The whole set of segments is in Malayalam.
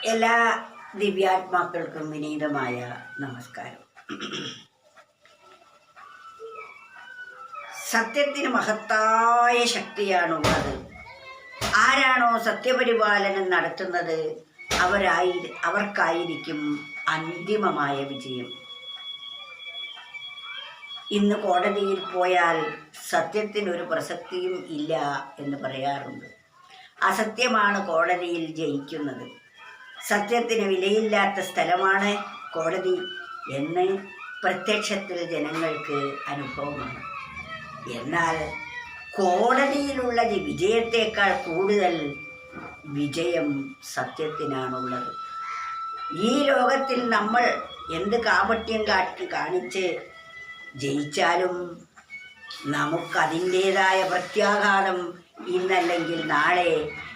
എല്ലാ ദിവ്യാത്മാക്കൾക്കും വിനീതമായ നമസ്കാരം. സത്യത്തിന് മഹത്തായ ശക്തിയാണുള്ളത്. ആരാണോ സത്യപരിപാലനം നടത്തുന്നത് അവർക്കായിരിക്കും അന്തിമമായ വിജയം. ഇന്ന് കോടതിയിൽ പോയാൽ സത്യത്തിനൊരു പ്രസക്തിയും ഇല്ല എന്ന് പറയാറുണ്ട്. അസത്യമാണ് കോടതിയിൽ ജയിക്കുന്നത്. സത്യത്തിന് വിലയില്ലാത്ത സ്ഥലമാണ് കോടതി എന്ന് പ്രത്യക്ഷത്തിൽ ജനങ്ങൾക്ക് അനുഭവമാണ്. എന്നാൽ കോടതിയിലുള്ള വിജയത്തേക്കാൾ കൂടുതൽ വിജയം സത്യത്തിനാണുള്ളത്. ഈ ലോകത്തിൽ നമ്മൾ എന്ത് കാപട്യം കാണിച്ച് ജയിച്ചാലും നമുക്കതിൻ്റേതായ പ്രത്യാഘാതം ഇന്നല്ലെങ്കിൽ നാളെ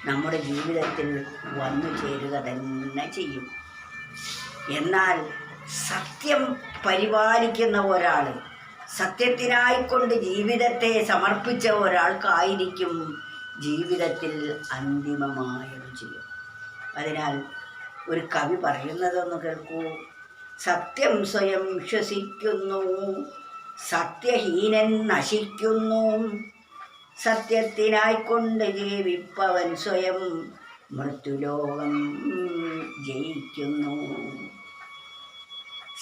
നമ്മുടെ ജീവിതത്തിൽ വന്നു ചേരുക തന്നെ ചെയ്യും. എന്നാൽ സത്യം പരിപാലിക്കുന്ന ഒരാൾ, സത്യത്തിനായിക്കൊണ്ട് ജീവിതത്തെ സമർപ്പിച്ച ഒരാൾക്കായിരിക്കും ജീവിതത്തിൽ അന്തിമമായ വിജയം. അതിനാൽ ഒരു കവി പറയുന്നതൊന്ന് കേൾക്കൂ. സത്യം സ്വയം ശ്വസിക്കുന്നു, സത്യഹീനൻ നശിക്കുന്നു. സത്യത്തിനായിക്കൊണ്ട് ജീവിപ്പവൻ സ്വയം മൃത്യുലോകം ജയിക്കുന്നു.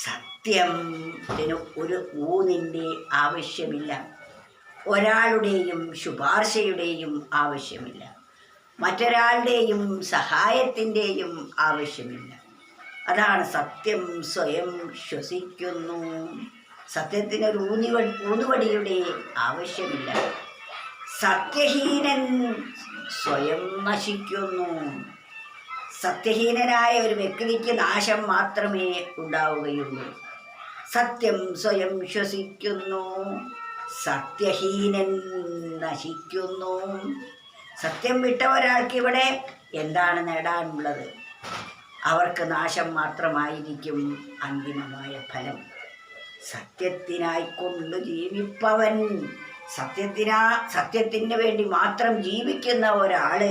സത്യത്തിന് ഒരു ഊന്നിൻ്റെ ആവശ്യമില്ല, ഒരാളുടെയും ശുപാർശയുടെയും ആവശ്യമില്ല, മറ്റൊരാളുടെയും സഹായത്തിൻ്റെയും ആവശ്യമില്ല. അതാണ് സത്യം സ്വയം ശ്വസിക്കുന്നു. സത്യത്തിനൊരു ഊന്നുവടിയുടെ ആവശ്യമില്ല. സത്യഹീനൻ സ്വയം നശിക്കുന്നു. സത്യഹീനനായ ഒരു വ്യക്തിക്ക് നാശം മാത്രമേ ഉണ്ടാവുകയുള്ളൂ. സത്യം സ്വയം ശ്വസിക്കുന്നു, സത്യഹീനൻ നശിക്കുന്നു. സത്യം വിട്ട ഒരാൾക്ക് ഇവിടെ എന്താണ് നേടാനുള്ളത്? അവർക്ക് നാശം മാത്രമായിരിക്കും അന്തിമമായ ഫലം. സത്യത്തിനായിക്കൊണ്ട് ജീവിപ്പവൻ, സത്യത്തിന് വേണ്ടി മാത്രം ജീവിക്കുന്ന ഒരാൾ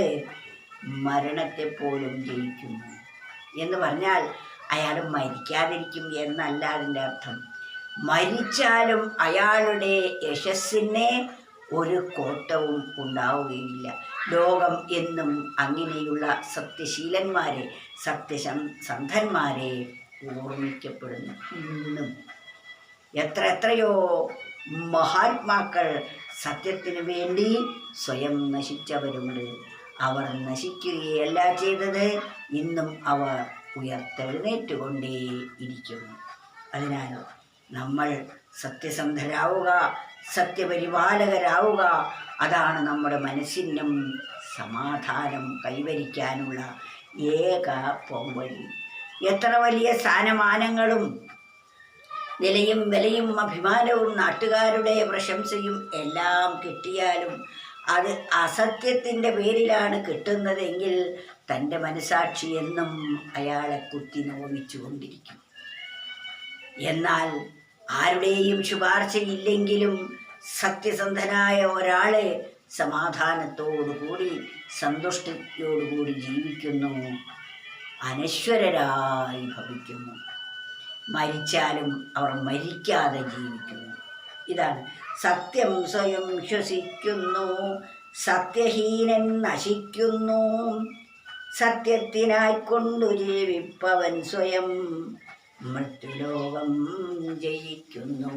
മരണത്തെപ്പോലും ജയിക്കുന്നു എന്ന് പറഞ്ഞാൽ അയാൾ മരിക്കാതിരിക്കും എന്നല്ല അതിൻ്റെ അർത്ഥം. മരിച്ചാലും അയാളുടെ യശസ്സിന് ഒരു കോട്ടവും ഉണ്ടാവുകയില്ല. ലോകം എന്നും അങ്ങനെയുള്ള സത്യശീലന്മാരെ, സത്യസന്ധന്മാരെ ഓർമ്മിക്കപ്പെടുന്നു. ഇന്നും എത്രയോ മഹാത്മാക്കൾ സത്യത്തിന് വേണ്ടി സ്വയം നശിച്ചവരുണ്ട്. അവർ നശിക്കുകയല്ല ചെയ്തത്, ഇന്നും അവർ ഉയർത്തെഴുന്നേറ്റുകൊണ്ടേ ഇരിക്കുന്നു. അതിനാൽ നമ്മൾ സത്യസന്ധരാവുക, സത്യപരിപാലകരാവുക. അതാണ് നമ്മുടെ മനസ്സിനും സമാധാനം കൈവരിക്കാനുള്ള ഏക പോംവഴി. എത്ര വലിയ സ്ഥാനമാനങ്ങളും നിലയും വിലയും അഭിമാനവും നാട്ടുകാരുടെ പ്രശംസയും എല്ലാം കിട്ടിയാലും അത് അസത്യത്തിൻ്റെ പേരിലാണ് കിട്ടുന്നതെങ്കിൽ തൻ്റെ മനസാക്ഷി എന്നും അയാളെ കുത്തി നോവിച്ചുകൊണ്ടിരിക്കും. എന്നാൽ ആരുടെയും ശുപാർശയില്ലെങ്കിലും സത്യസന്ധനായ ഒരാളെ സമാധാനത്തോടുകൂടി സന്തുഷ്ടിയോടുകൂടി ജീവിക്കുന്നു, അനശ്വരരായി ഭവിക്കുന്നു. മരിച്ചാലും അവർ മരിക്കാതെ ജീവിക്കുന്നു. ഇതാണ് സത്യം സ്വയം ശ്വസിക്കുന്നു, സത്യഹീനൻ നശിക്കുന്നു. സത്യത്തിനായിക്കൊണ്ടു ജീവിപ്പവൻ സ്വയം മൃത്യുലോകം ജയിക്കുന്നു.